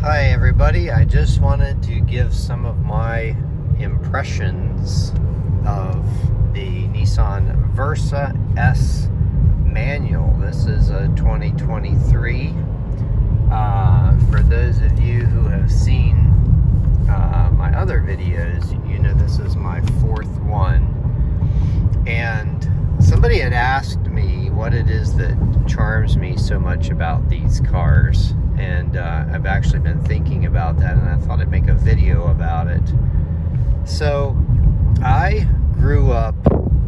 Hi everybody, I just wanted to give some of my impressions of the Nissan Versa S Manual. This is a 2023. For those of you who have seen my other videos, you know this is my fourth one. And somebody had asked me what it is that charms me so much about these cars. And I've actually been thinking about that, and I thought I'd make a video about it. So I grew up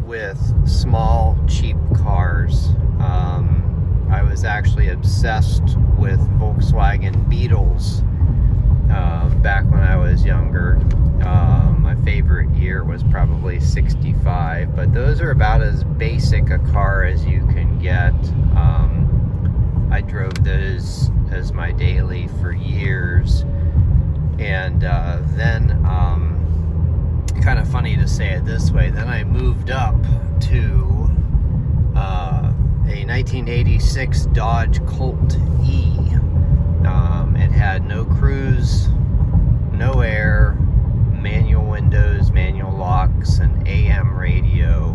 with small, cheap cars. I was actually obsessed with Volkswagen Beetles back when I was younger. My favorite year was probably 65, but those are about as basic a car as you can get. I drove those as my daily for years, and then kind of funny to say it this way, then I moved up to a 1986 Dodge Colt E. It had no cruise, no air, manual windows, manual locks, and AM radio,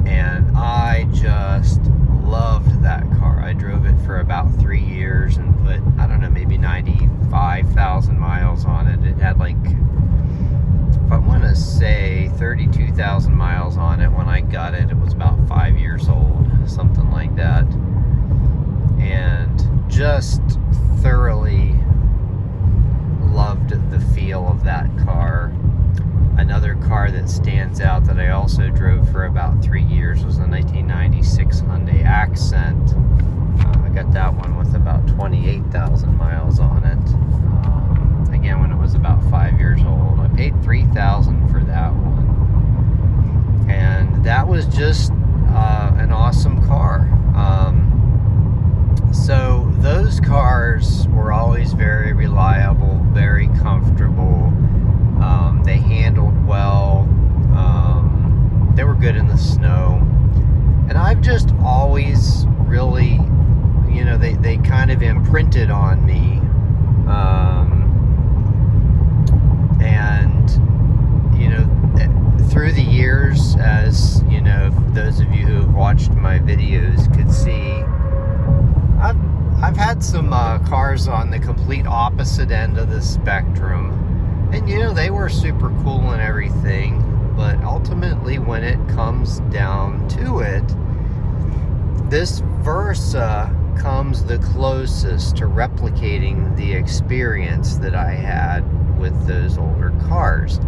and I just loved that car. I drove it for about 3 years and put, I don't know, maybe 95,000 miles on it. It had like, if I want to say 32,000 miles on it when I got it. It was about 5 years old, something like that. And just thoroughly loved the feel of that car. Another car that stands out that I also drove for about 3 years was a 1996 Hyundai Accent. I got that one with about 28,000 miles on it. Again, when it was about 5 years old. I paid $3,000 for that one. And that was just an awesome car. So those cars were always very reliable, very comfortable. They handled well. They were good in the snow. And I've just always really, you know, they kind of imprinted on me. And, you know, through the years, as, you know, those of you who have watched my videos could see, I've had some cars on the complete opposite end of the spectrum. And, you know, they were super cool and everything, but ultimately when it comes down to it, this Versa comes the closest to replicating the experience that I had with those older cars.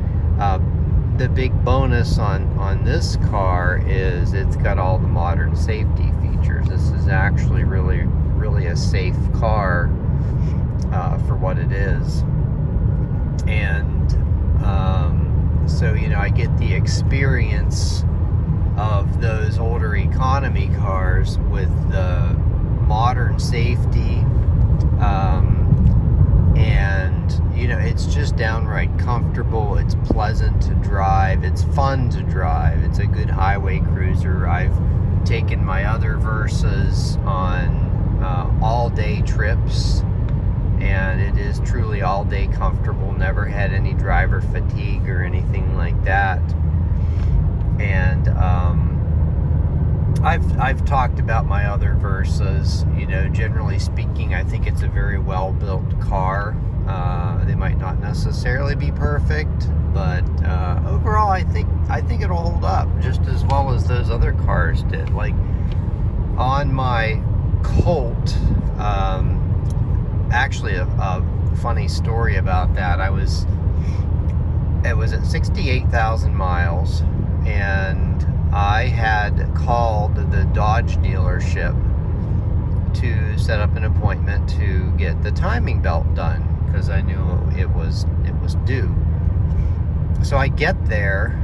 The big bonus on this car is it's got all the modern safety features. This is actually really a safe car for what it is. And so, you know, I get the experience of those older economy cars with the modern safety, and, you know, it's just downright comfortable. It's pleasant to drive. It's fun to drive. It's a good highway cruiser. I've taken my other Versas on all-day trips, and it is truly all-day comfortable. Never had any driver fatigue or anything like that. And I've talked about my other Versas. You know, generally speaking, I think it's a very well-built car. They might not necessarily be perfect, but overall, I think it'll hold up just as well as those other cars did. Like on my Colt, actually a funny story about that. It was at 68,000 miles, and I had called the Dodge dealership to set up an appointment to get the timing belt done because I knew it was due. So I get there,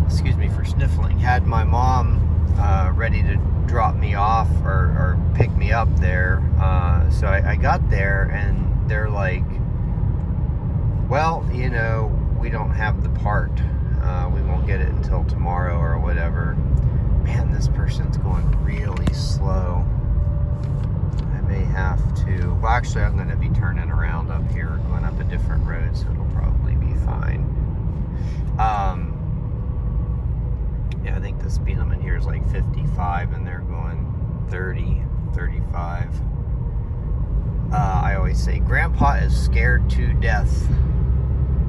excuse me for sniffling, had my mom ready to drop me off or pick me up there. So I got there, and they're like, well, you know, we don't have the part. We won't get it until tomorrow or whatever. Man, this person's going really slow. I may have to Well, actually, I'm going to be turning around up here, going up a different road, so it'll probably be fine. Yeah, I think the speed limit here is like 55, and they're going 30, 35. I always say, Grandpa is scared to death.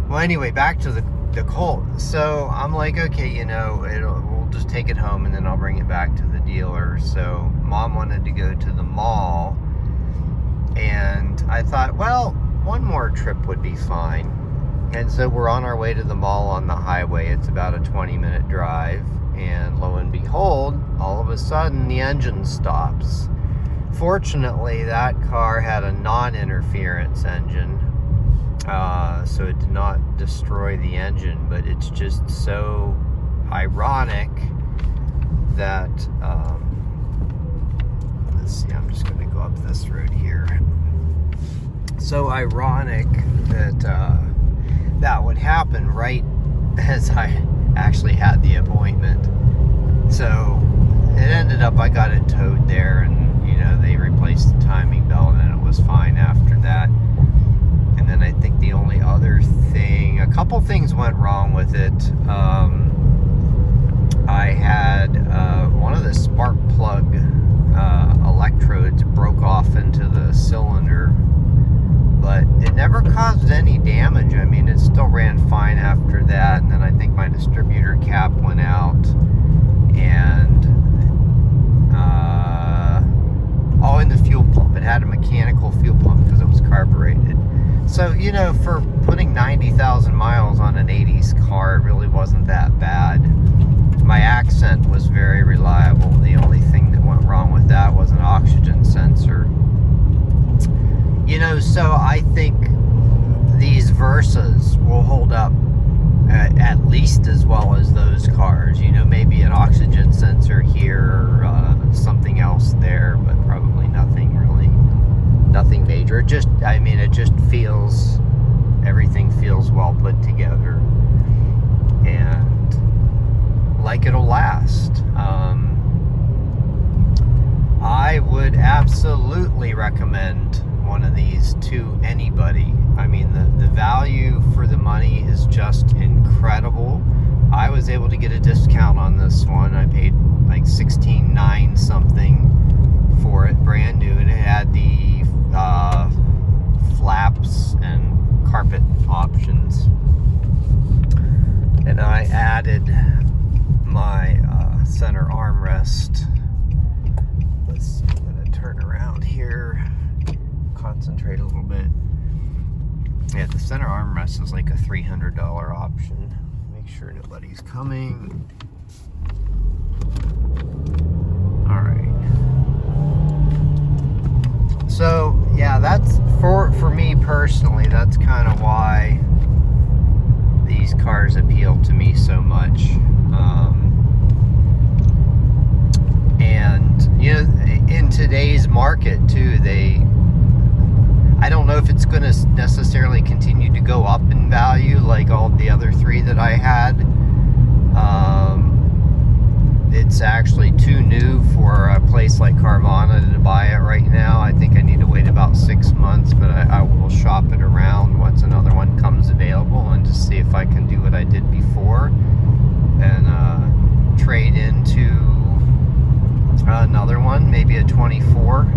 Well, anyway, back to the Colt. So I'm like, okay, you know, we'll just take it home, and then I'll bring it back to the dealer. So Mom wanted to go to the mall, and I thought, well, one more trip would be fine. And so we're on our way to the mall on the highway. It's about a 20-minute drive, and lo and behold, all of a sudden the engine stops. Fortunately, that car had a non-interference engine, so it did not destroy the engine, but it's just so ironic that, let's see, I'm just going to go up this road here. So ironic that that would happen right as I actually had the appointment. So it ended up, I got it towed there, and you know, they replaced the timing belt, and it was fine after that. And then I think the only other thing, a couple things went wrong with it. I had one of the spark plug electrodes broke off into the cylinder, but it never caused any damage. I mean, it still ran fine after that. And then I think my distributor cap went out, and oh, and the fuel pump, it had a mechanical fuel pump because it was carbureted. So, you know, for putting 90,000 miles on an 80s car, it really wasn't that bad. My accent was very reliable. The only thing that went wrong with that was an oxygen sensor. You know, so I think these Versas will hold up at least as well as those cars. You know, maybe an oxygen sensor here, or something else there, but probably nothing major. It just, I mean, it just feels, everything feels well put together, and like it'll last. I would absolutely recommend one of these to anybody. I mean, the value for the money is just incredible. I was able to get a discount on this one. I paid like $16,900 something for it, brand new, and it had the flaps and carpet options. And I added my center armrest. Let's see, I'm gonna turn around here, concentrate a little bit. Yeah, the center armrest is like a $300 option. Make sure nobody's coming. All right. So yeah, that's for me personally, that's kind of why these cars appeal to me so much. And you know, in today's market too, I don't know if it's going to necessarily continue to go up in value like all the other three that I had. It's actually too new for a place like Carvana to buy it right now. I think I need to wait about 6 months, but I will shop it around once another one comes available, and just see if I can do what I did before and trade into another one, maybe a 24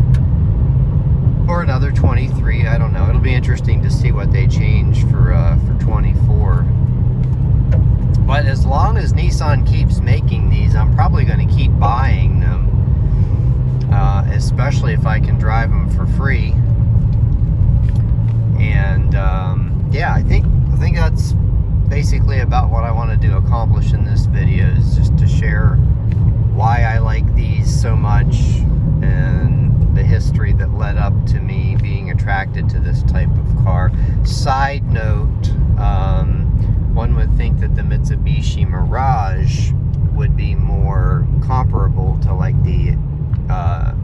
or another 23. I don't know. It'll be interesting to see what they change for 24. But as long as Nissan keeps making these, I'm probably going to keep buying them, especially if I can drive them for free. And yeah, I think that's basically about what I want to accomplish in this video, is just to share why I like these so much and the history that led up to me being attracted to this type of car. Side note, one would think that the Mitsubishi Mirage would be more comparable to like the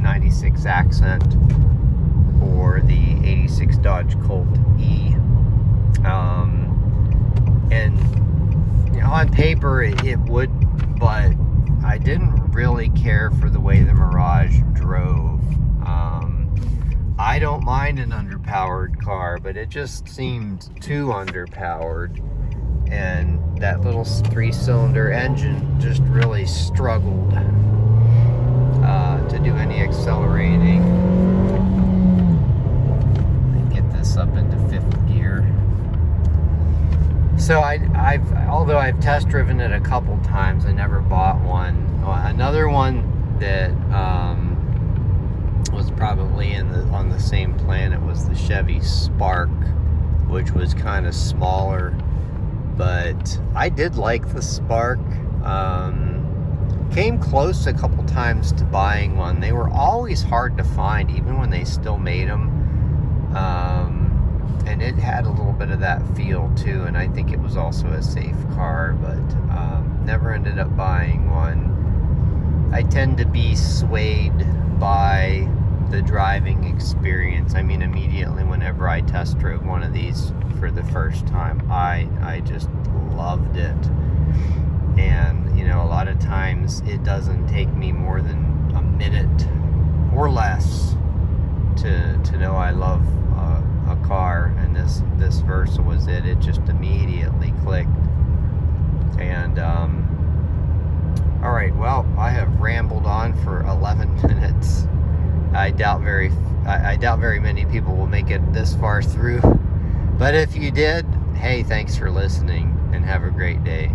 96 Accent or the 86 Dodge Colt E. And you know, on paper it would, but I didn't really care for the way the Mirage drove. I don't mind an underpowered car, but it just seemed too underpowered. And that little 3-cylinder engine just really struggled to do any accelerating. Get this up into 5th gear. So although I've test driven it a couple times, I never bought one. Another one that was probably on the same planet was the Chevy Spark, which was kind of smaller. But I did like the Spark. Came close a couple times to buying one. They were always hard to find, even when they still made them. And it had a little bit of that feel too. And I think it was also a safe car, but never ended up buying one. I tend to be swayed by the driving experience. I mean, immediately whenever I test drove one of these for the first time, I just loved it. And you know, a lot of times it doesn't take me more than a minute or less to know I love a car, and this Versa was it. It just immediately clicked. And all right, well, I have rambled on for 11 minutes. I doubt very many people will make it this far through. But if you did, hey, thanks for listening, and have a great day.